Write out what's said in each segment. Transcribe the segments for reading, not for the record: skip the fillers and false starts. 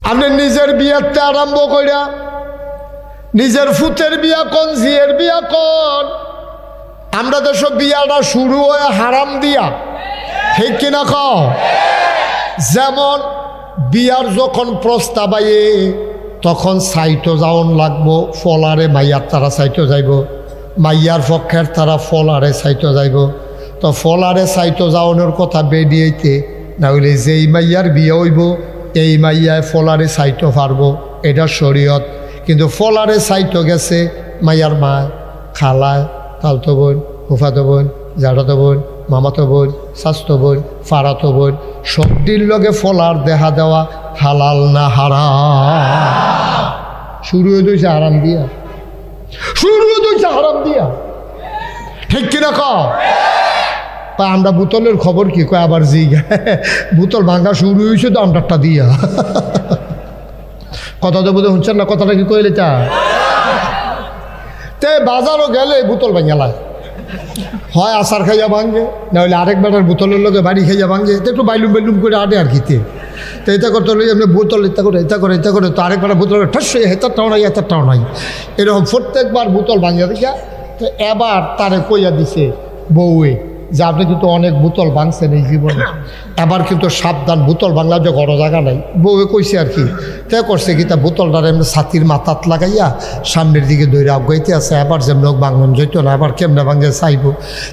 আপনি নিজের বিয়াতে আরম্ভ কইরা নিজের ফুতের বিয়া কোন, জিয়ের বিয়া কোন, আমরা তো সব বিয়াটা শুরু হয় হারাম দিয়া, ঠিক কিনা কও? যেমন বিয়ার যখন প্রস্তাব আয়ে তখন সাইটো যাওন লাগবো, ফলারে মাইয়ার তারা সাইটো যাইব, মাইয়ার পক্ষের তারা ফলারে সাইটো যাইব। তো ফলারে সাইটো যাওয়ানোর কথা বেরিয়েতে না হইলে যেই মাইয়ার বিয়ে হইব এই মাইয়ায় ফলারে সাইটো পারবো, এটা শরীয়ত। কিন্তু ফলারে সাইটো গেছে মাইয়ার মা, খালায়, তালতো বোন, ফুফাতো বোন, জাড়াতো বোন, মামাতো বোন, শাস্তো বোন, ফারাতো বোন, সবটির লগে ফলার দেখা দেওয়া হালাল না হারাম? শুরু হয়ে দইছে হারাম দিয়া, শুরু হয়ে দইছে হারাম দিয়া, ঠিক কিনা কও? আমরা বোতলের খবর কি কয় আবার জিগা, বোতল ভাঙ্গা শুরু হয়েছে তো আমরাটা দিয়া। কথা তো বোধ শুনছেন না, কথাটা কি কইলে তা? তে বাজারও গেলে বোতল ভাঙালায়, হয় আচার খাইয়া ভাঙে, না হলে আরেক বেটার বোতলের লোকে বাড়ি খাইয়া ভাঙে, তো একটু বাইলুম বাইলুম করে আটে আর কিতে। তো এটা করতে হলে এমনি বোতল এটা করে এটা করে এটা করে, তো আরেক বেটার বোতল ঠাস হেতারটাও নাই হেতারটাও নাই, এরকম প্রত্যেকবার বোতল ভাঙিয়া দেখা। তো এবার তারে কইয়া দিছে বউয়ে যে আপনি কিন্তু অনেক বোতল ভাঙছেন এই জীবনে, এবার কিন্তু সাবধান, বোতল ভাঙলার যে বড় জায়গা নাই। বউয়ে কইছে আর কি, তে করছে কি তা বোতলটার এমনি ছাতির মাথাত লাগাইয়া সামনের দিকে দৌড়ে আগাইতে আছে, এবার যেমন ভাঙন যেত না, এবার কেমনে ভাঙে চাইব।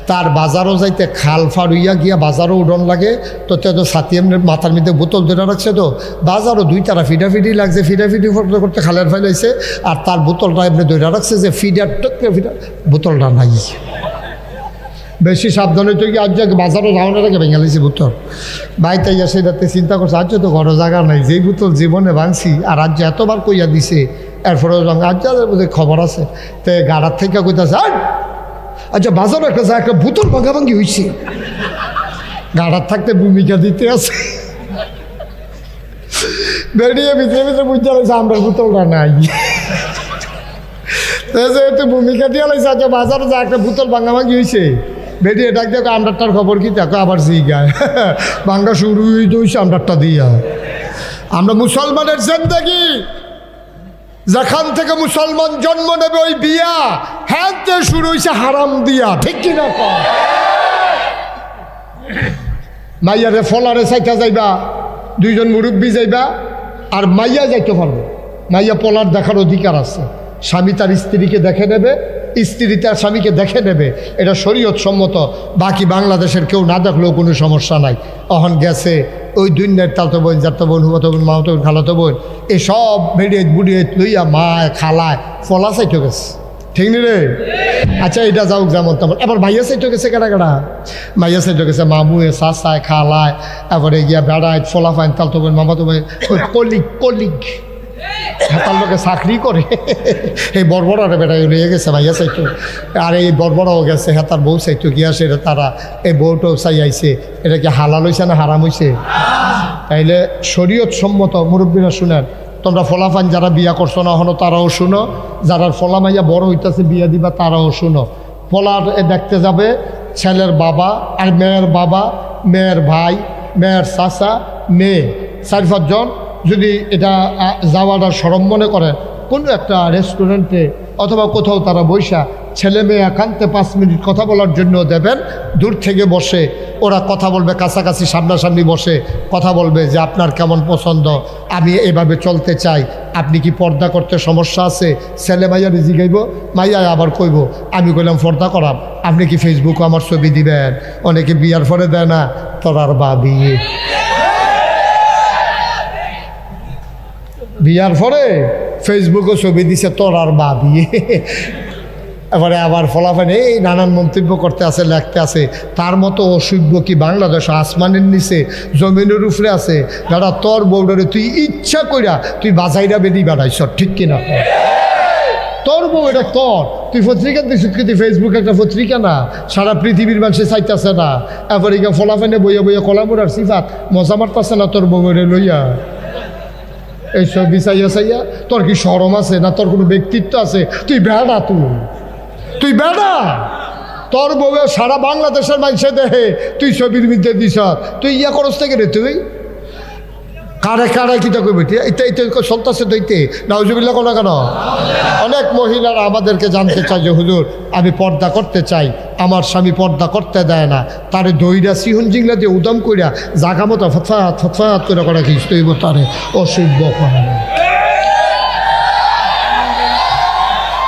তার বাজারও যাইতে খাল ফাড়ুইয়া গিয়া বাজারও উডন লাগে, তো তে তো ছাতি এমনি মাথার মধ্যে বোতল ধরে রাখছে, তো বাজারও দুই তারা ফিডাফিডি লাগছে, ফিডাফিডি করতে করতে খালের ফেলাইছে, আর তার বোতলটা এমনি ধরে রাখছে যে ফিডার টুকরে ফিডার, বোতলটা নাই। বেশি সাবধান হইতে গিয়ে আজ বাজারও যাওয়ানোর আগে ভেঙে লাইছি বোতল। বাইতে ইয়া সেটাতে চিন্তা করছে আজ তো ঘর জায়গা নাই, যেই বোতল জীবনে ভাঙছি আর আজ এতবার কইয়া দিছে, এরপরে আজ বোধহয় খবর আছে। তো গাড়ার থেকে কইতাছে আচ্ছা বাজারও একটা যা একটা বোতল ভাঙাভাঙি হয়েছে, গাড়ার থাকতে ভূমিকা দিতে আছে, বেরিয়ে ভিতরে ভিতরে বুঝতে লাগছে আমরা বোতলটা নাই। যেহেতু ভূমিকা দিয়ে লাগছে আচ্ছা বাজারে যা একটা বোতল ভাঙাভাঙি হয়েছে, বেরিয়ে ডাক দেখো আমরাটার খবর কি দেখো আবার জিগায়, ভাঙ্গা শুরু হয়েছে আমরাটা দিয়া। আমরা মুসলমানের জিন্দেগি যেখান থেকে মুসলমান জন্ম নেবে ওই বিয়া হ্যাঁ শুরু হয়েছে হারাম দিয়া, ঠিক কিনা? মাইয়ারে ফলারে সাইটা যাইবা, দুইজন মুরব্বী যাইবা, আর মাইয়া যাইতে পারবে, মাইয়া পলার দেখার অধিকার আছে। স্বামী তার স্ত্রীকে দেখে নেবে, স্ত্রী তার স্বামীকে দেখে নেবে, এটা শরীয়ত সম্মত। বাকি বাংলাদেশের কেউ না দেখলেও কোনো সমস্যা নাই। অহন গেছে ওই দুনিয়ার তালতো বোন, জাতো বোন, হুমাতো বোন, মামাতো বোন, খালাতো বোন, এসব বেড়িয়ে বুড়িয়ে লইয়া মায় খালায় ফলা চাইতে গেছে, ঠিক নি রে? আচ্ছা এটা যাওক যেমন তেমন। এবার মাইয়া চাইতে গেছে কেনা কেনা, মাইয়া চাইতে গেছে মামুয়ে, চাচায়, খালায়, এবারে গিয়া বেড়ায়, ফলা ফাইন, তালতো বোন, মামাতো বোন, কলিগ কলিগ তার লোকে চাকরি করে, এই বড়বড়ারে বেড়াই নিয়ে গেছে মাইয়া চাইতো, আর এই বড়বড়াও গেছে হ্যাঁ তার বউ চাইতো গিয়া সেটা তারা এই বউটাও চাই আইছে, এটা কি হালাল হয়েছে না হারাম হয়েছে? তাইলে শরীয়ত সম্মত মুরব্বীরা শুনেন, তোমরা ফলাফান যারা বিয়া করছো না হনো তারাও শুনো, যারা ফলা মাইয়া বড় হইতেছে বিয়া দিবা তারাও শুনো। ফলার দেখতে যাবে ছেলের বাবা আর মেয়ের বাবা, মেয়ের ভাই, মেয়ের চাচা, মেয়ে, 4-5 জন যদি এটা যাওয়াটা সরম মনে করে কোনো একটা রেস্টুরেন্টে অথবা কোথাও তারা বৈশা ছেলে মেয়ে একান্তে 5 মিনিট কথা বলার জন্য দেবেন। দূর থেকে বসে ওরা কথা বলবে, কাছাকাছি সামনাসামনি বসে কথা বলবে যে আপনার কেমন পছন্দ, আমি এভাবে চলতে চাই, আপনি কি পর্দা করতে সমস্যা আছে? ছেলে মাইয়া জিগাইব, মাইয়া আবার কইব আমি কইলাম পর্দা করাম, আপনি কি ফেসবুকে আমার ছবি দিবেন? অনেকে বিয়ার পরে দেয় না, তোরার বাবি বিয়ার পরে ফেসবুকে ছবি দিছে তোরার বাবি, এবারে আবার ফলাফল এই নানান মন্তব্য করতে আছে, লিখতে আছে। তার মতো অসভ্য কি বাংলাদেশ? আসমানের নিচে জমিনের উপরে আছে যারা তোর বউডারে তুই ইচ্ছা কইরা তুই বাজাইরা বেদি বাড়াইছ, ঠিক কিনা? তোর বউ এটা তোর, তুই পত্রিকা দিস কিন্তু ফেসবুক একটা পত্রিকা না, সারা পৃথিবীর মানুষে চাইতেছে না। এবারে ফলাফানে বইয়া বইয়া কলামুরার সিফাত মজা মারতেছে না তোর বউরে লইয়া, এইসব বিচাইয়া চাইয়া। তোর কি শরম আছে না? তোর কোনো ব্যক্তিত্ব আছে? তুই বেড়া, তুই বেড়া, তোর বউয়ে সারা বাংলাদেশের মানুষে দেহে তুই ছবির মধ্যে দিস, তুই ইয়া করস থেকে রে, তুই কারে কারে কিটা কইব এটা এটা চলতেছে দইতে নাউজুবিল্লাহ কোনা কেন? অনেক মহিলারা আমাদেরকে জানতে চায় যে হুজুর আমি পর্দা করতে চাই, আমার স্বামী পর্দা করতে দেয় না, তারে দইরা সিহুন জিংলা দিয়ে উদম কইরা জাগা মতো ফতফাত করে করা খিস্ত হইব, তারে অসভ্য করে না।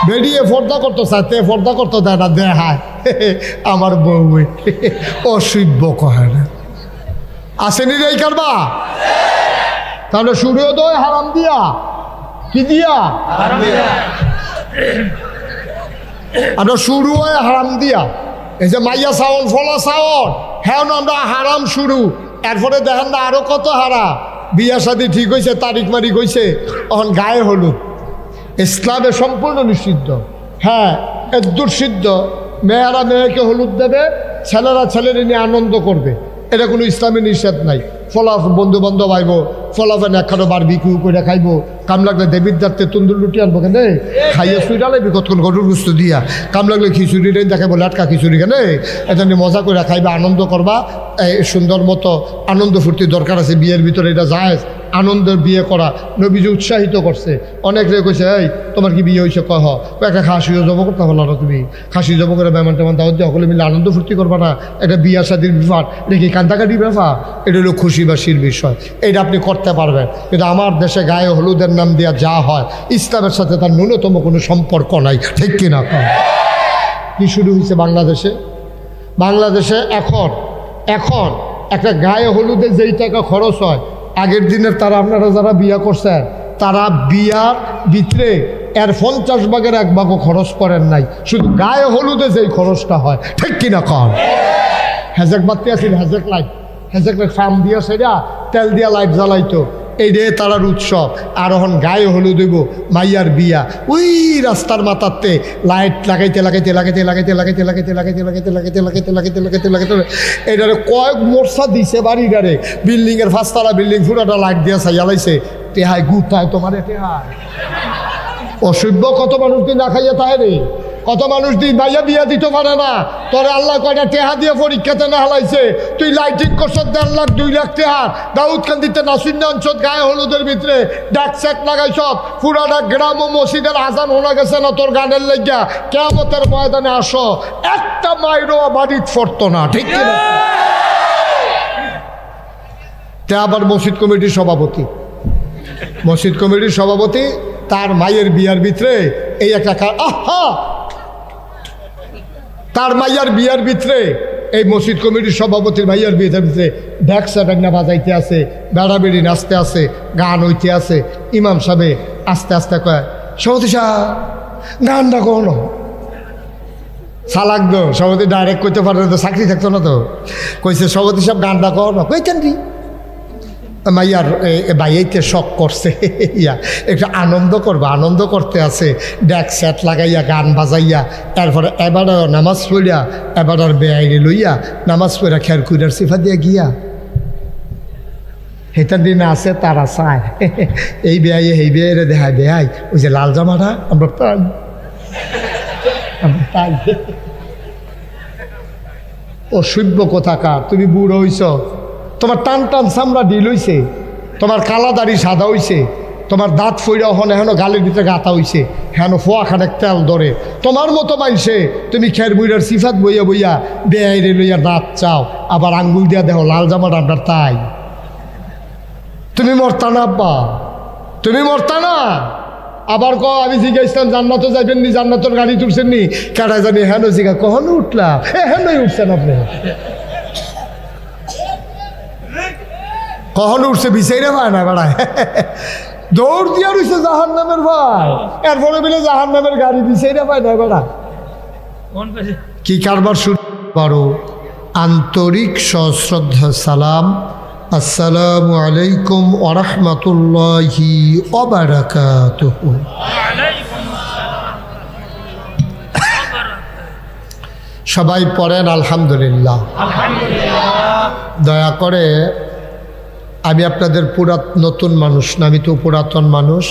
বেরিয়ে পর্দা করতে চায়, তে পর্দা করতে দেয় না, দেখায় আমার বউ অসভ্য কয় না। আসেনি রে এই কারবা? তাহলে সূর্যোদয় হারাম দিয়া, কি দিয়া? আমরা শুরু হয় হারাম দিয়া। এই যে মাইয়া চাউল ফলা চাউল, হ্যাঁ আমরা হারাম শুরু, এরপরে দেখেন না আরো কত হারা। বিয়া শাদী ঠিক হয়েছে, তারিখ মারিক হয়েছে, এখন গায়ে হলুদ। ইসলামে সম্পূর্ণ নিষিদ্ধ। হ্যাঁ এদূর সিদ্ধ, মেয়েরা মেয়েকে হলুদ দেবে, ছেলেরা ছেলের নিয়ে আনন্দ করবে, এটা কোনো ইসলামী নিষেধ নাই। ফলাফ বন্ধু বান্ধব আইব, ফলাফেন একখানো বার বিক্রি করে খাইব, কাম লাগলে দেবীর দাঁড়তে তন্দুর লুটি আনবো কেন, খাইয়ে সুইটা লাগবে কতক্ষণ গরুর গুস্ত দিয়া, কাম লাগলে খিচুড়িটাই দেখাবো লাটকা খিচুড়ি কেন, এটা নিয়ে মজা করে খাইবা, আনন্দ করবা। সুন্দর মতো আনন্দ ফুর্তি দরকার আছে, বিয়ের ভিতরে এটা জায়েজ। আনন্দের বিয়ে করা নবীজি উৎসাহিত করছে। অনেক রে কইছে এই তোমার কি বিয়ে হয়েছে? কহ একটা খাসিও জব করতে পারলো না, তুমি খাসি জব করে মেহমান টেমান দাওয়াত দিয়ে সকলে মিলে আনন্দ ফুর্তি করবা না, এটা বিয়া শাদীর ব্যাপার, এটা কি কান্দাকাটির ব্যাপার, এটা হলো খুশিবাসীর বিষয়, এটা আপনি করতে পারবেন। কিন্তু আমার দেশে গায়ে হলুদের নাম দেওয়া যা হয়, ইসলামের সাথে তার ন্যূনতম কোনো সম্পর্ক নাই, ঠিক কিনা? কি শুরু হয়েছে বাংলাদেশে? বাংলাদেশে এখন একটা গায়ে হলুদে যেই টাকা খরচ হয়, আগের দিনের তারা আপনারা যারা বিয়া করছেন, তারা বিয়ার ভিতরে এর 50 ভাগের 1 ভাগও খরচ করেন নাই, শুধু গায়ে হলুদে যেই খরচটা হয়, ঠিক কিনা কন? হেজেক বাতি আছিল, হেজেক লাইট ফার্ম দিয়া সেটা তেল দিয়া লাইট জ্বালাইতো, এই রে তারার উৎসব। আর এখন গায়ে হলুদ হইব, মাইয়ার বিয়া, ওই রাস্তার মাথাতে লাইট লাগাইতে এটারে কয়েক মোর্চা দিছে বাড়িটারে, বিল্ডিংয়ের 5 তলা বিল্ডিং পুরোটা লাইট দিয়া চাইয়ালাইছে। টেহাই গুতায় তোমার টেহাই অসভ্য। কত মানুষ দিন না খাইয়া তাই রে, কত মানুষ দিন ভাইয়া বিয়া দিতে পারে না, তোরে আল্লাহ কয়টা টেহা দিয়ে পরীক্ষাতে না হালাইছে, তুই লাইটিং করছ 1.5 লাখ 2 লাখ টেহার, দাউদ কান্দিতে নাসিন্না অঞ্চল গায়ে হলুদের ভিতরে ডাক সেট লাগাইছ, পুরাটা গ্রাম ও মসজিদের আজান শোনা গেছে না তোর গানের লাগিয়া, কিয়ামতের ময়দানে আসো, একটা মাইরও বাড়িত ফরত না, ঠিক কিনা? তে আবার মসজিদ কমিটির সভাপতি তার মায়ের বিয়ার ভিতরে এই একটা তার মাইয়ার বিয়ার ভিতরে এই মসজিদ কমিটির সভাপতির ভাইয়ার বিয়ের ভিতরে ড্যাকসা ডাকনা বাজাইতে আছে, বেড়াবেড়ি নাচতে আছে, গান হইতে আছে। ইমাম সাহেব আস্তে আস্তে কয়, সভাপতি সাহেব গানটা কখনো সালাক দো। সভাপতি ডাইরেক্ট করতে পারে তো, চাকরি থাকতো না তো। কইছে সভাপতি সাহেব গানটা কখনো, কইতেন কি মাইয়ার বাইতে শখ করছে, ইয়া একটু আনন্দ করবা, আনন্দ করতে আছে, ড্যাক সেট লাগাইয়া গান বাজাইয়া, তারপরে এবার নামাজ পড়িয়া, এবার আর বেআইনি লইয়া নামাজ পড়া খেয়ার কুইরার সিফা দিয়া গিয়া হেতার দিনে আছে তারা চায় এই বেআইয়ে এই বেআইরে দেখায়, বেআই ওই যে লাল জামাটা আমরা পাই, অসভ্য কোথাকার। তুমি বুড়ো হইছ, তোমার টান টান চামড়া ঢিল হইছে, তোমার কালা দাড়ি সাদা হইছে, তোমার দাঁত ফইরা হন হেন গালের ভিতরে গাঁথা হইছে, হেন ফোয়া খানেক তেল ধরে, তোমার মতো মাইছে তুমি খের বইয়ার সিফাত বইয়া বইয়া বেআইরে লইয়া দাঁত চাও, আবার আঙ্গুল দিয়া দেহ লাল জামাটা আপনার তাই। তুমি মরতা না আব্বা, তুমি মরতা না। আবার আমি জিজ্ঞাসলাম জান্নাতও যাইবেন নি, জান্নাতর গাড়ি তুলছেন নি, কেডা জানি হেন জিজ্ঞা, কখনো উঠলাম, হেনই উঠছেন আপনি, কখনো উঠছে বিচাইরে ভাই না বেড়ায়, দৌড় দিয়া রয়েছে জাহান নামের ভাই, এরপরে মিলে জাহান নামের গাড়ি বিচাইরে ভাই না বেড়া। কি কারবার শুরু করো? আন্তরিক সশ্রদ্ধা সালাম, আসসালামু আলাইকুম ওয়া রাহমাতুল্লাহি ওয়া বারাকাতুহু। সবাই পড়েন আলহামদুলিল্লাহ। দয়া করে, আমি আপনাদের নতুন মানুষ না, আমি তো পুরাতন মানুষ,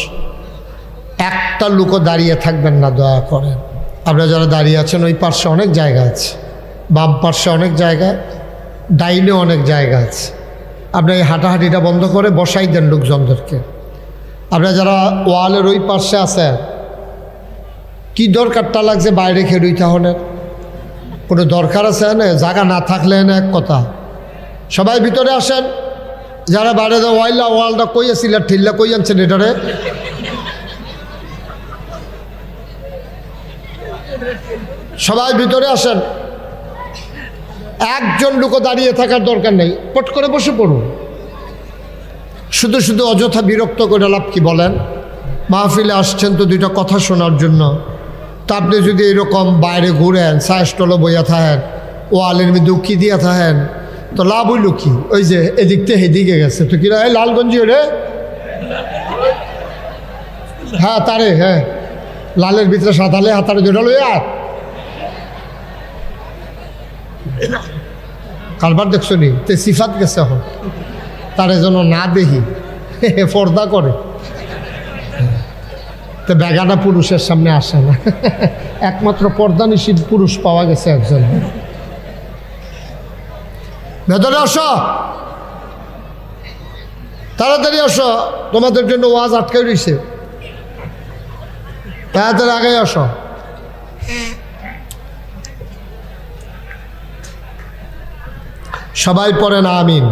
একটা লোকও দাঁড়িয়ে থাকবেন না দয়া করে। আপনারা যারা দাঁড়িয়ে আছেন ওই পার্শ্বে অনেক জায়গা আছে, বাম পার্শ্বে অনেক জায়গা, ডাইনে অনেক জায়গা আছে, আপনি এই হাঁটাহাঁটিটা বন্ধ করে বসাই দেন লোকজনদেরকে। আপনারা যারা ওয়ালের ওই পাশে আছেন, কি দরকারটা লাগছে বাইরে খেয়ে তাহনের কোনো দরকার আছে না? জায়গা না থাকলে না এক কথা, সবাই ভিতরে আসেন। যারা বাইরে ওয়ালটা কই আছিল ঠিল্লা কই আনছেন এটারে? সবাই ভিতরে আসেন। একজন লোকও দাঁড়িয়ে থাকার দরকার নেই, পট করে বসে পড়ুন। শুধু শুধু অযথা বিরক্ত করে লাভ কি বলেন? মাহফিলে আসছেন তো দুইটা কথা শোনার জন্য। তা আপনি যদি এরকম বাইরে ঘুরেন, চায়ের স্টলে বইয়া থাকেন, ওয়ালের মধ্যে উকি দিয়া থাকেন, তো লাভ হইল কি? ওই যে এদিক থেকে এদিকে গেছে তো কিনা, এই লালগঞ্জি রে, হ্যাঁ তারে, হ্যাঁ লালের ভিতরে সাঁতালে হাতারে জোড়ালো আর কারবার দেখছো নি তে সিফাত গেছে এখন, তারে যেন না দেখি পর্দা করে। তো বেগানা পুরুষের সামনে আসে না, একমাত্র পর্দা নিষিদ্ধ পুরুষ পাওয়া গেছে একজন। ভেতরে আসো, তাড়াতাড়ি আসো, তোমাদের জন্য ওয়াজ আটকে রয়েছে, তাড়াতাড়ি আগে আসো। সবাই পড়েন আমিন,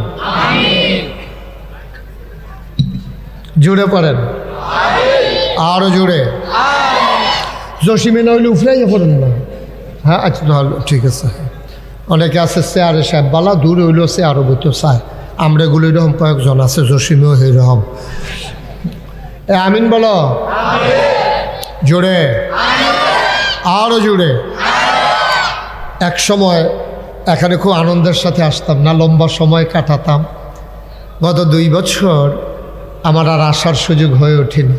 জুড়ে পড়েন, আরো জুড়ে। জসিমে নইলে উফরাইয়া পড়েন না। হ্যাঁ আচ্ছা তাহলে ঠিক আছে। অনেকে আছে চেয়ারে সাহেব বালা, দূরে হইলেও সে আরো বইতে চায়। আমরা এগুলো এরকম কয়েকজন আছে, জসিমেও এইরকম। আমিন বলো, জুড়ে, আরো জুড়ে। এক সময় এখানে খুব আনন্দের সাথে আসতাম না, লম্বা সময় কাটাতাম। গত 2 বছর আমার আর আসার সুযোগ হয়ে ওঠেনি।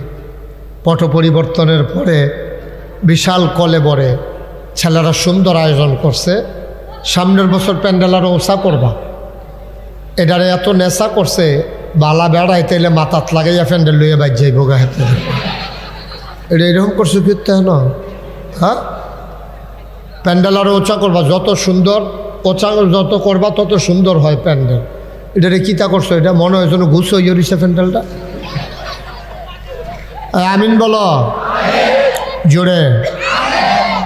পট পরিবর্তনের পরে বিশাল কলেবরে ছেলেরা সুন্দর আয়োজন করছে। সামনের বছর প্যান্ডেল আরও ওসা করবা, এটারে এত নেশা করছে, বালা বেড়াইতে এলে মাথাত লাগাইয়া প্যান্ডেল লইয়া বাইর যাইব গা হাতে। এটা এরকম করছে ফিরতে না, হ্যাঁ প্যান্ডেল আরও ওচা করবা, যত সুন্দর ওচা যত করবা তত সুন্দর হয় প্যান্ডেল। এটারে কিতা করছো? এটা মনে হয় যেন ঘুষ হয়ে রয়েছে প্যান্ডেলটা। আমিন বলো, জোরে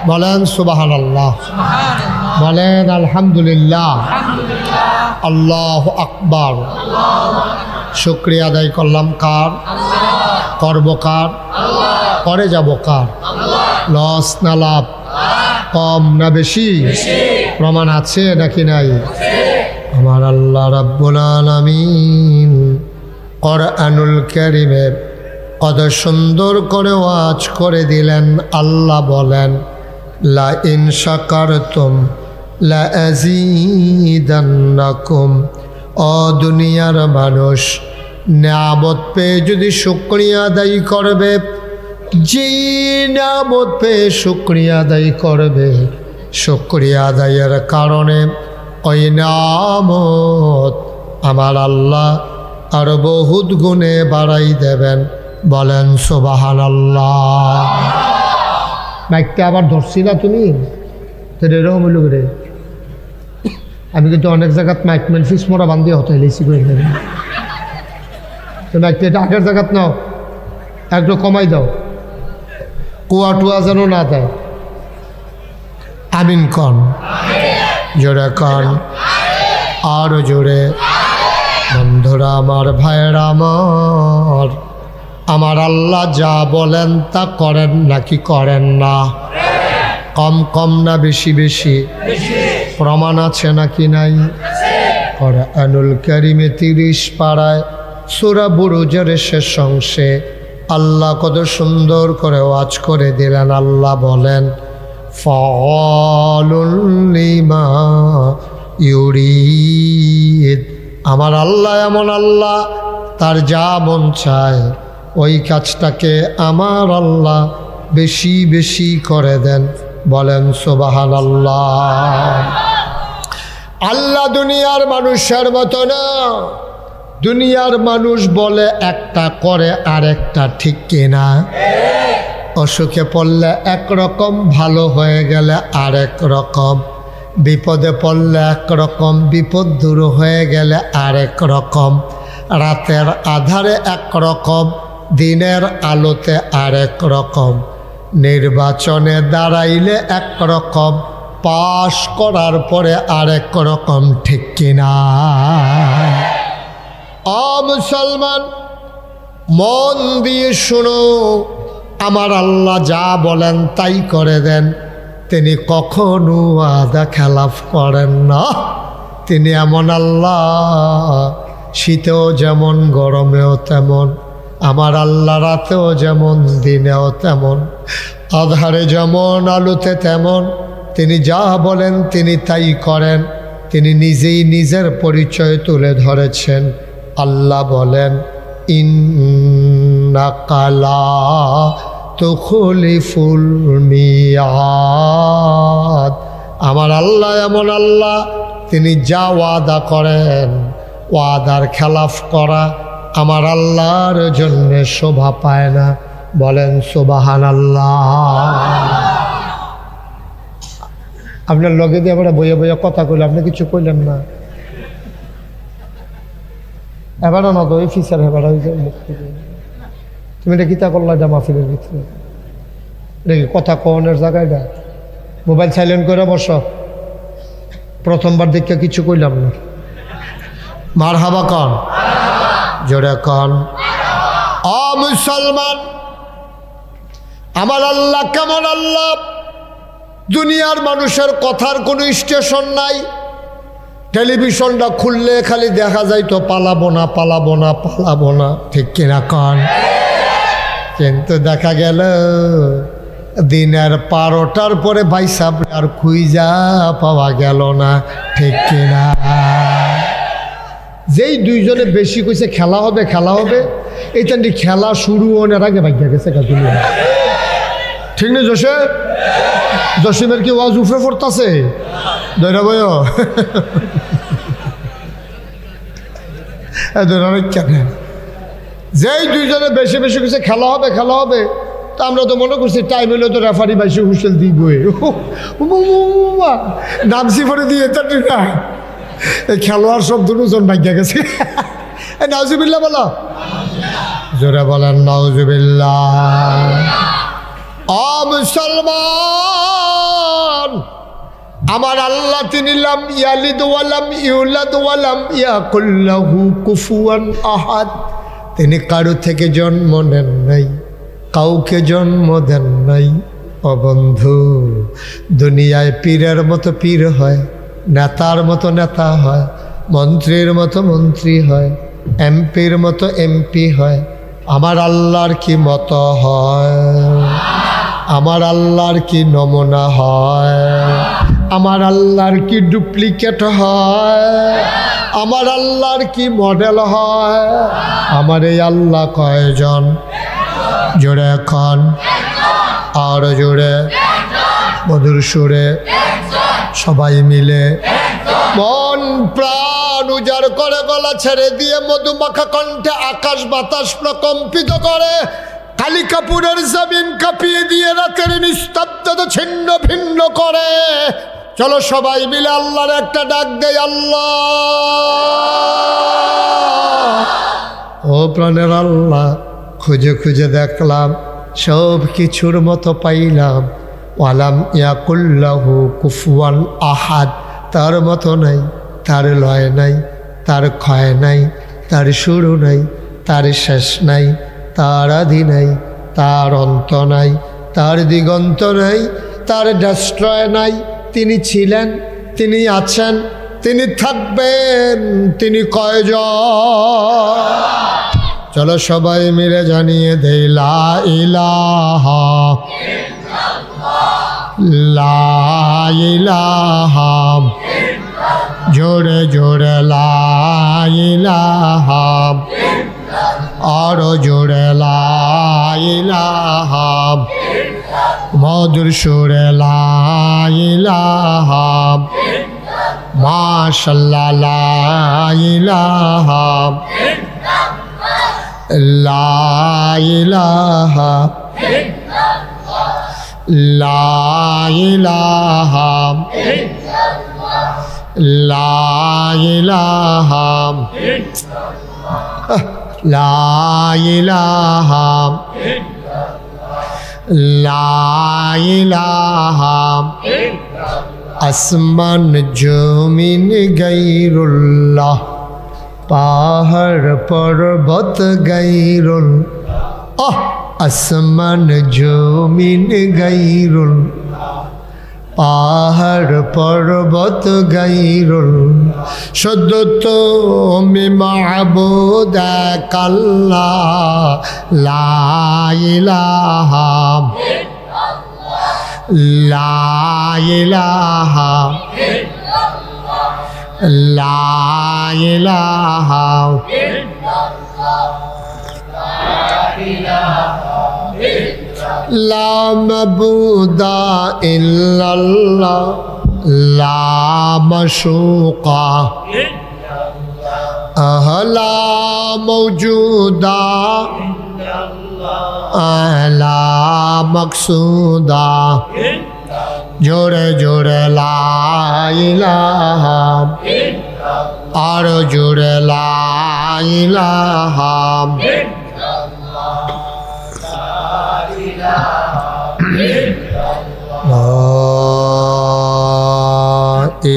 বলেন সুবহানাল্লাহ, বলেন আলহামদুলিল্লাহ, আল্লাহু আকবার। শুকরিয়া আদায় করলাম কার? করব কার? করে যাব কার? লস না লাভ? কম না বেশি? প্রমাণ আছে নাকি নাই? আমার আল্লাহ রাব্বুল আলামিন কোরআনুল কারীমে কত সুন্দর করে ওয়াজ করে দিলেন। আল্লাহ বলেন, লা ইন শাকারতুম লা আযীদান্নাকুম। ও দুনিয়ার মানুষ, নিয়ামত পেয়ে যদি শুকরিয়া আদায় করবে, যে নিয়ামত পেয়ে শুকরিয়া আদায় করবে, শুকরিয়া আদায়ের কারণে ওই নিয়ামত আমার আল্লাহ আরো বহুত গুণে বাড়াই দেবেন। বলেন সুবহানাল্লাহ। মাইকটা আবার ধরছি না তুমি, তোর এরকম হইল রে। আমি কিন্তু অনেক জায়গাত মাইকম্যান ফিস মোড়া বান্ধিয়ে হতে হেলেছি করে দেবে। তো মাইকটা এটা আগের জায়গাত নাও, একটু কমাই দাও, কুয়া টুয়া যেন না দেয়। আমিন কন, জোরে কন, আরো জোরে। বন্ধুরা আমার, ভাইয়েরা আমার আল্লাহ যা বলেন তা করেন নাকি করেন না? কম কম না বেশি বেশি? প্রমাণ আছে নাকি নাই? কোরআনুল কারীমে 30 পারায় সূরা বুরুজের শেষ অংশে আল্লাহ কত সুন্দর করে ওয়াজ করে দিলেন। আল্লাহ বলেন, ফাআলুল লিমা ইউরিদ। আমার আল্লাহ এমন আল্লাহ, তার যা মন চায় ওই কাজটাকে আমার আল্লাহ বেশি বেশি করে দেন। বলেন সুবহানাল্লাহ। আল্লাহ দুনিয়ার মানুষের মতো না। দুনিয়ার মানুষ বলে একটা, করে আরেকটা, ঠিক কিনা? অসুখে পড়লে একরকম, ভালো হয়ে গেলে আরেক রকম। বিপদে পড়লে একরকম, বিপদ দূর হয়ে গেলে আরেক রকম, রাতের আধারে একরকম, দিনের আলোতে আরেক রকম, নির্বাচনে দাঁড়াইলে একরকম, পাশ করার পরে আরেক রকম, ঠিক কিনা? মুসলমান মন দিয়ে শুনো, আমার আল্লাহ যা বলেন তাই করে দেন। তিনি কখনো ওয়াদা খেলাফ করেন না। তিনি এমন আল্লাহ, শীতেও যেমন গরমেও তেমন, আমার আল্লাহ রাতেও যেমন দিনেও তেমন, আধারে যেমন আলোতে তেমন। তিনি যা বলেন তিনি তাই করেন। তিনি নিজেই নিজের পরিচয় তুলে ধরেছেন। আল্লাহ বলেন, ইন্নাকা লা তুখলিফুল মিয়াদ। আমার আল্লাহ এমন আল্লাহ, তিনি যা ওয়াদা করেন, ওয়াদার খেলাফ করা আমার আল্লাহর জন্য শোভা পায় না। বলেন সুবহানাল্লাহ। আপনার লগে দিয়ে আমরা বইয়ে বইয়ে কথা কইলে আপনি কিছু কইলেন না। এবার না তো এই ফিচার এবার মুক্তি। তুমি এটা কিতা করলা এটা মাহফিলের ভিতরে, দেখি কথা কনের জায়গাটা মোবাইল সাইলেন্ট করে বস। প্রথমবার দেখে কিছু কইলাম না। মারহাবা কন, জোরে কন। মুসলমান, আমার আল্লাহ কেমন আল্লাহ? দুনিয়ার মানুষের কথার কোনো স্টেশন নাই। টেলিভিশনটা খুললে খালি দেখা যায় তো পালাবো না, পালাবো না, পালাবো না, ঠিক কিনা কন? কিন্তু দেখা গেল দিনের 12টার পরে ভাই সাহেব আর খুঁজা পাওয়া গেল না, ঠিক কিনা? যেই দুইজনে বেশি কইছে খেলা হবে, খেলা হবে, এইটা খেলা শুরু হওয়ার আগে ভাগ্য গেছে দুনিয়া, ঠিক না? জসিমের কি ওয়াজ উফরে পড়তাছে? দৈরা বয় যেই দুইজনে বেশি বেশি কইছে খেলা হবে, খেলা হবে, তা আমরা তো মনে করছি টাইম হলে তো রেফারি বাইশে হুসেল দিবই, নামসি পরে দিয়ে না। এই খেলোয়াড় সব দুজন ভাগ্যা গেছে। নাউজুবিল্লাহ বলো, জোরে বলেন নাউজুবিল্লাহ। মুসলমান, আমার আল্লাহ তিনি লাম ইয়ালিদ ওয়ালাম ইউলাদ ওয়ালাম ইয়াকুল লাহু কুফুয়ান আহাদ। তিনি কারো থেকে জন্ম নেন নাই, কাউকে জন্ম দেন নাই। ও বন্ধু, দুনিয়ায় পীরের মতো পীর হয়, নেতার মতো নেতা হয়, মন্ত্রীর মতো মন্ত্রী হয়, এমপির মতো এমপি হয়। আমার আল্লাহর কি মতো হয়? আমার আল্লাহর কি নমুনা হয়? আমার আল্লাহর কি ডুপ্লিকেট হয়? আমার আল্লাহর কি মডেল হয়? আমার এই আল্লাহ কয়জন? জোরে এখন, আর জোরে, মধুর সুরে, সবাই মিলে মন প্রাণ উজাড় করে গলা ছেড়ে দিয়ে মধুমাখা কণ্ঠে আকাশ বাতাস প্রকম্পিত করে, কালী কাপুরের জমিন কাঁপিয়ে দিয়ে রাতের নিস্তব্ধতা ছিন্ন ভিন্ন করে। চলো সবাই মিলে আল্লাহর একটা ডাক দেই, আল্লাহ। ও প্রাণের আল্লাহ, খুঁজে খুঁজে দেখলাম, সব কিছুর মতো পাইলাম। ওয়ালাম ইয়াকুল্লাহু কুফুয়ান আহাদ। তার মতো নাই, তার লয় নাই, তার ক্ষয় নাই, তার শুরু নাই, তার শেষ নাই, তার আদি নাই, তার অন্ত নাই, তার দিগন্ত নাই, তার ডেস্ট্রয় নাই। তিনি ছিলেন, তিনি আছেন, তিনি থাকবেন, তিনি কয়জন? চলো সবাই মিলে জানিয়ে দেই, লা ইলাহা লা ইলাহা, জোরে জোরে লা ইলাহা, আরো জোরে লা ইলাহা, মধুর সুরে লা ইলাহা, মাশাআল্লাহ লা ইলাহা, লা ইলাহা, লা ইলাহা, লা ইলাহা লা ইলাহা লা ইলাহা আসমান জমিন গায়রুল্লাহ পাহাড় পর্বত গায়রুল্লাহ আসমান জমিন গায়রুল্লাহ পাহাড় পর্বত গায়রুল্লাহ শুধু তুমি মাবুদ এক আল্লাহ লা ইলাহা লা ইলাহা লা ইলাহা লা মাবুদা ইল্লাল্লাহ লা মাশুকা লা মওজুদা লা মাকসুদা জোরে জোরে লা ইলাহা আর জোরে লা ইলাহা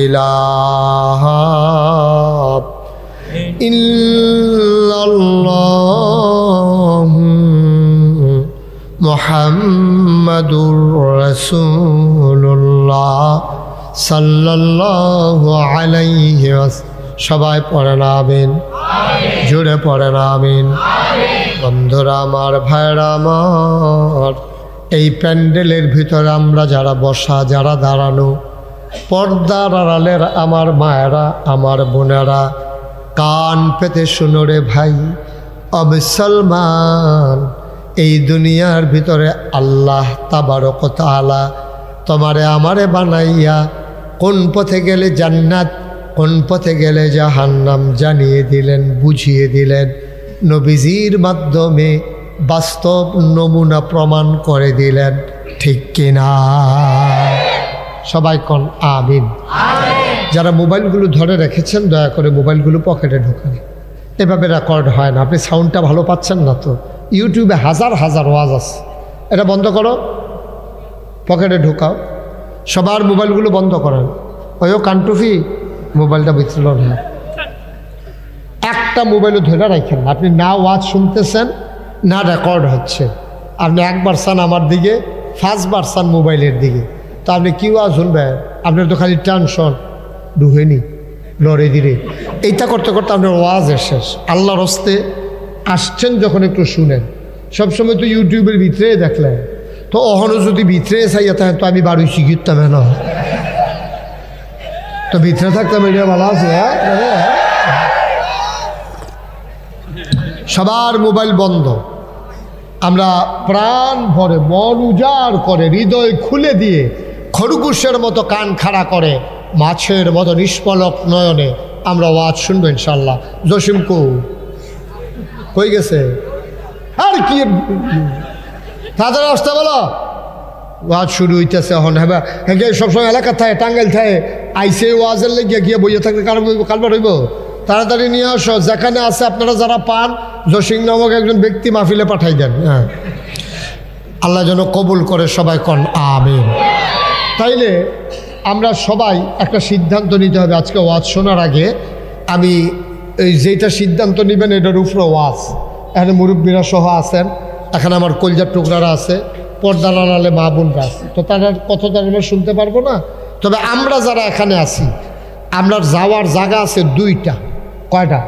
ইলাহা ইল্লাল্লাহ মুহাম্মাদুর রাসূলুল্লাহ সাল্লাল্লাহু আলাইহি ওয়াসাল্লাম সবাই পড়েন আমিন জোরে পড়েন আমিন বন্ধুরা আমার ভাইরা আমার এই প্যান্ডেলের ভিতরে আমরা যারা বসা যারা দাঁড়ানো পর্দার আড়ালের আমার মায়েরা আমার বোনেরা কান পেতে শুনো রে ভাই মুসলমান এই দুনিয়ার ভিতরে আল্লাহ তাবারক ওয়া তাআলা তোমারে আমারে বানাইয়া কোন পথে গেলে জান্নাত কোন পথে গেলে জাহান্নাম জানিয়ে দিলেন বুঝিয়ে দিলেন নবীজির মাধ্যমে বাস্তব নমুনা প্রমাণ করে দিলেন ঠিক কিনা সবাই কোন আমিন যারা মোবাইলগুলো ধরে রেখেছেন দয়া করে মোবাইলগুলো পকেটে ঢোকান এভাবে রেকর্ড হয় না আপনি সাউন্ডটা ভালো পাচ্ছেন না তো ইউটিউবে হাজার হাজার ওয়াজ আছে এটা বন্ধ করো পকেটে ঢোকাও সবার মোবাইলগুলো বন্ধ করেন ওইও কানটুফি মোবাইলটা বিচল না একটা মোবাইলও ধরে রাখেন আপনি না ওয়াজ শুনতেছেন না রেকর্ড হচ্ছে আপনি একবার চান আমার দিকে 5 বার চান মোবাইলের দিকে তো আপনি কি ওয়াজ শুনবেন আপনার তো খালি টেনশন ডুহেনি লড়ে দিলে এইটা করতে করতে আপনার ওয়াজ শেষ আল্লাহর হস্তে আসছেন যখন একটু শুনেন সবসময় তো ইউটিউবের ভিতরে দেখলেন তো অহনো যদি ভিতরে চাইয়া থাকে তো আমি বাড়ি শিখিতাম না তো ভিতরে থাকতাম এটা ভালো আছে সবার মোবাইল বন্ধ আমরা প্রাণ ভরে মন উজাড় করে হৃদয় খুলে দিয়ে খরগোশের মতো কান খাড়া করে মাছের মতো নিষ্পলক নয়নে আমরা ওয়াজ শুনবো ইনশাল্লাহ জসিম কই গেছে আর কি তাদের অবস্থা বলো ওয়াজ শুরু হইতেছে এখন হ্যাঁ হ্যাঁ সবসময় এলাকা থাকে টাঙ্গাইল থাকে আইসে ওয়াজের লেগে গিয়ে বইয়ে থাকলে কারবার হইব তাড়াতাড়ি নিয়ে আসো যেখানে আছে আপনারা যারা পান জসিম নামক একজন ব্যক্তি মাহফিলে পাঠাই দেন হ্যাঁ আল্লাহ যেন কবুল করে সবাই কন আমিন তাইলে আমরা সবাই একটা সিদ্ধান্ত নিতে হবে আজকে ওয়াজ শোনার আগে আমি এই যেটা সিদ্ধান্ত নেবেন এটার উপরে ওয়াজ এখানে মুরব্বীরা সহ আছেন এখানে আমার কলজার টুকরারা আছে পর্দার আড়ালে মা বোনরা আছে তো তারা কত আমরা শুনতে পারবো না তবে আমরা যারা এখানে আছি আমরা যাওয়ার জায়গা আছে 2টা কয়টা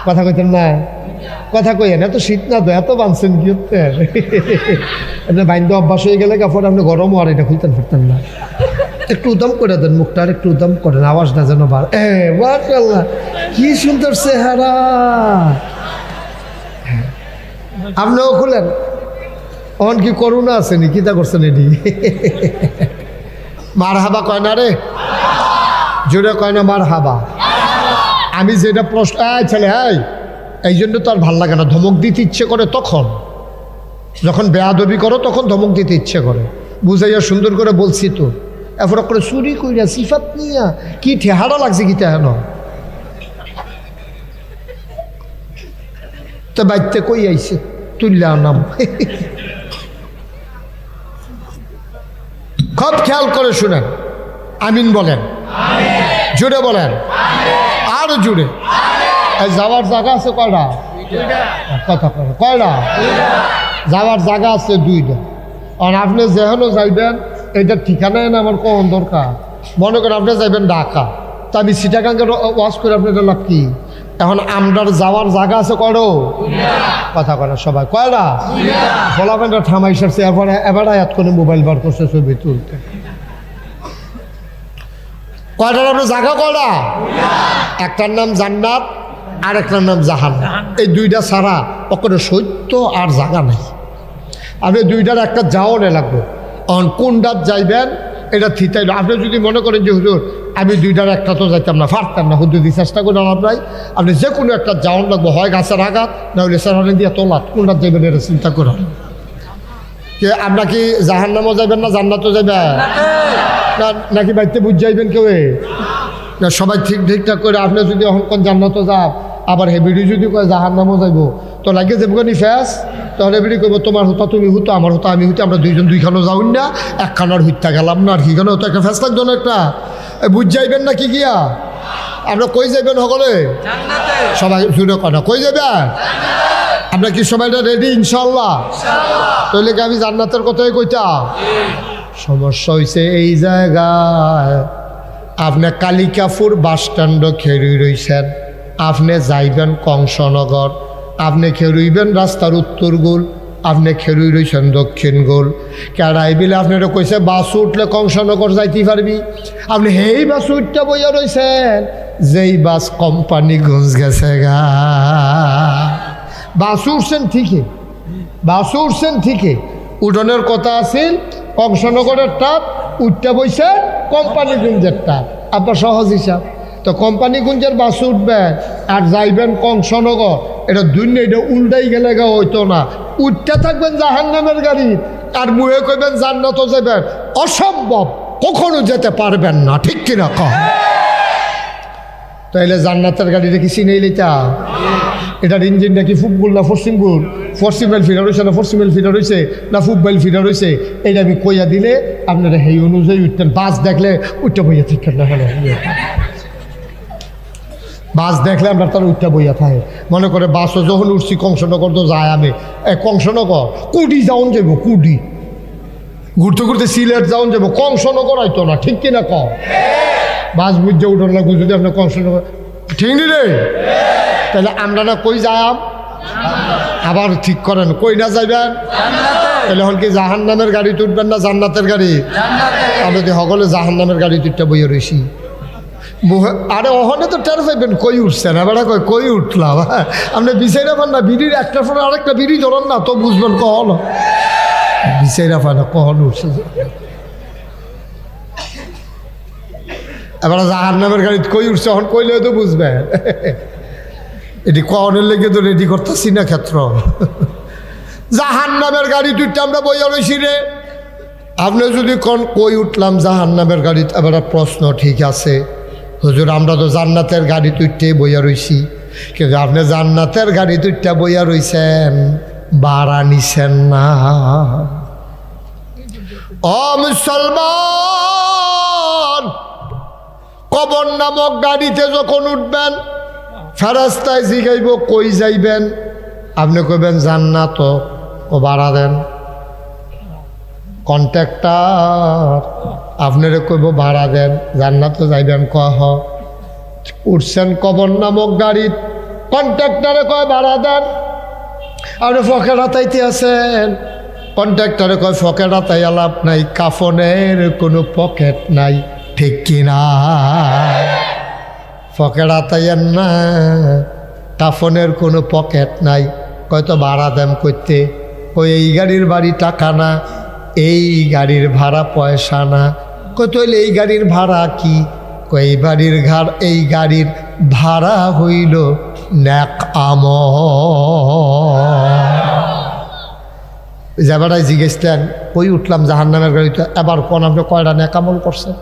কথা কইতেন না কথা কইেন এত শীত না তো এত বানছেন কি হতে বাইন্দ অভ্যাস হয়ে গেলে কাপড় আপনি গরমও আর এটা খুলতেন ফিরতেন না একটু উদম করে দেন মুখটা আর একটু উদম করেন আওয়াজ না যেন বার মাশাআল্লাহ কি সুন্দর চেহারা আপনিও খুলেন অন কি করুণা আছে নি কিতা করছেন এটি মার হাবা কয় না রে জোরে কয় না মার হাবা আমি যেটা প্রশ্ন ছেলে এই জন্য তো আর ভাল লাগে না ধমক দিতে ইচ্ছে করে তখন যখন বেয়াদবি করো তখন ধমক দিতে ইচ্ছে করে বুঝাইয়া সুন্দর করে বলছি তো এরপর করে চুরি কইরা সিফাত নিয়া কি ঠেহারা লাগছে কি তেহানো তো বাইতে কই আইছে তুল্লা নাম খুব খেয়াল করে শুনেন আমিন বলেন জুড়ে বলেন আর জুড়ে যাওয়ার জায়গা আছে কয়টা কথা কয়টা যাওয়ার জায়গা আছে দুইটা আর আপনি যেহেতু যাইবেন এইটার ঠিকানায় না আমার কোন দরকার মনে করেন আপনি যাইবেন ঢাকা তা আমি সিটাগাঙ্গের ওয়াজ করে আপনাদের লাভ কি এখন আমরার যাওয়ার জায়গা আছে কয়টা কথা কয় সবাই কয়টা ফলাফেনটা থামাই সারছে এবার আয়াত করে মোবাইল বার করছে ছবি তুলতে কয়টার আপনার জায়গা কয়টা একটার নাম জান্নাত আর একটার নাম জাহান্নাম এই দুইটা ছাড়া ওখানে সত্য আর জায়গা নাই আপনি দুইটার একটা যাওয়ারে লাগবে কোনটার যাইবেন এটা থিতাইল আপনি যদি মনে করেন যে হুজুর আমি দুইটার একটা তো যাইতাম না পারতাম না হুজুর চেষ্টা করে আপনারাই আপনি যে কোনো একটা যাওয়ান লাগবো হয় গাছের আঘাত না হলে সারানে দিয়ে তোলাত কোনটার যাইবেন এটা চিন্তা করেন কে আপনার কি জাহান্নামও যাইবেন না জান্নাতও যাইবেন নাকি বাড়িতে বুঝ যাইবেন কেউ না সবাই ঠিকঠাক করে আপনি যদি এখন জান্নাতও যান আবার হেবিডি যদি কয় জাহান্নামও যাইব তো লাগে যাবো নি ফ্যাস তাহলে এবারে কইব তোমার হতা তুমি হতো আমার হতা আমি হইতে আমরা দুইজন দুইখানেও যাউন না একখানার হইতে গেলাম না আর কিখানে হতো একটা ফ্যাস লাগতো না একটা বুঝ যাইবেন না কি গিয়া আপনার কই যাইবেন সকলে সবাই শুনে কথা কই যাবেন আপনার কি সবাইটা রেডি ইনশাল্লাহ তাহলে কি আমি জান্নাতের কথাই কইতাম সমস্যা হয়েছে এই জায়গায় আপনি কালিকাপুর বাস স্ট্যান্ড খেরুই রইছেন আপনি যাইবেন কংসনগর আপনি খেরুইবেন রাস্তার উত্তর গোল আপনি খেরুই রইছেন দক্ষিণ গোল কেড়াই বিলে আপনারা কইছে বাস উঠলে কংসনগর যাইতে পারবি আপনি এই বাস উঠতে বইয়া রইছেন যেই বাস কোম্পানিগঞ্জ গেছে গা বাস উঠছেন ঠিকই উঠোনের কথা আছিল কংসনগরের টাপ উঠতে বইছে কোম্পানিগঞ্জের টাপ আপনার সহজ হিসাব তো কোম্পানিগঞ্জের বাস উঠবেন আর যাইবেন কংসনগর এটা দুনিয়া এটা উল্টাই গেলে গা হইতো না উঠতে থাকবেন জাহান্নামের গাড়ি আর মুহে কইবেন জান্নাত যাবেন অসম্ভব কখনো যেতে পারবেন না ঠিক কিনা কম তাইলে জান্নাতের গাড়িটা কি চিনেই লইতা এটার ইঞ্জিনটা কি ফুটবল না ফরসিমবুল ফরসিমেল ফিডার হয়েছে না ফরসিমেল ফিডার হয়েছে না ফুটবল ফিডার হয়েছে এটা আমি কইয়া দিলে আপনারা সেই অনুযায়ী উঠতেন বাস দেখলে উঠতে বইয়া থাকেন না হ্যাঁ বাস দেখলে আমরা তার উঠতে বইয়া থাকে মনে করে বাসও যখন উঠছি কংসনগর তো যায় আমি কংসনগর কুডি যাওন যাবো কুডি ঘুরতে ঘুরতে সিলেট যাওন যাবো কংসনগর হয়তো না ঠিক কিনা কম বাস বুঝে উঠন লাগবো যদি আপনার কংসনগর ঠিক নি রে তাহলে আমরা না কই যাম আবার ঠিক করেন কই না যাইবেন তাহলে এখন কি জাহান্নামের গাড়ি উঠবেন না জান্নাতের গাড়ি আমরা যদি সকলে জাহান্নামের গাড়ি তুইটা বইয়া রয়েছি আরে ওখানে তো টের পাইবেন কই উঠছেন এবার কই উঠলাম আপনি বিচাইরা পান না বিড়ির একটার পর আরেকটা বিড়ি ধরেন না তো বুঝবেন কখন বিচাইরা পান না কখন উঠছে এবার জাহান্নামের গাড়িতে কই উঠছে এখন কইলেও তো বুঝবেন এটি কখনের লেগে তো রেডি করতেছি না ক্ষেত্র জাহান্নামের গাড়ি তুইটা আমরা বইয়া রয়েছি রে আপনি যদি কোন কই উঠলাম জাহান্নামের গাড়িতে এবার প্রশ্ন ঠিক আছে হুজুর আমরা তো জান্নাতের গাড়ি তুইটে বইয়া রইছি কিন্তু আপনি জান্নাতের গাড়ি তুইটা বইয়া রইছেন ভাড়া নিছেন না ও মুসলমান কবর নামক গাড়িতে যখন উঠবেন ফেরেশতায় জিগাইব কই যাইবেন আপনি কইবেন জান্নাত ও ভাড়া দেন কন্ট্রাক্টর আপনারে কইব ভাড়া দেন জান্নাত যাইবেন কহ উঠছেন কবর নামক গাড়ি কন্ট্রাক্টরে কয় ভাড়া দেন আপনি ফকেট হাতাইতে আছেন কন্ট্রাক্টরে কয় ফকেট হাতাই আলাপ নাই কাফনের কোনো পকেট নাই ঠিক কিনা পকেট হাতাইয়েন না কাফনের কোনো পকেট নাই কয়তো ভাড়া দেন করতে ওই এই গাড়ির বাড়ি টাকা না এই গাড়ির ভাড়া পয়সা না কত হইলে এই গাড়ির ভাড়া কি এই বাড়ির ঘর এই গাড়ির ভাড়া হইল নেক আমল যাবারাই জিজ্ঞেসলেন কই উঠলাম জাহান্নামের গাড়িতে, এবার কোন আপনি কয়টা নেকামল করছেন?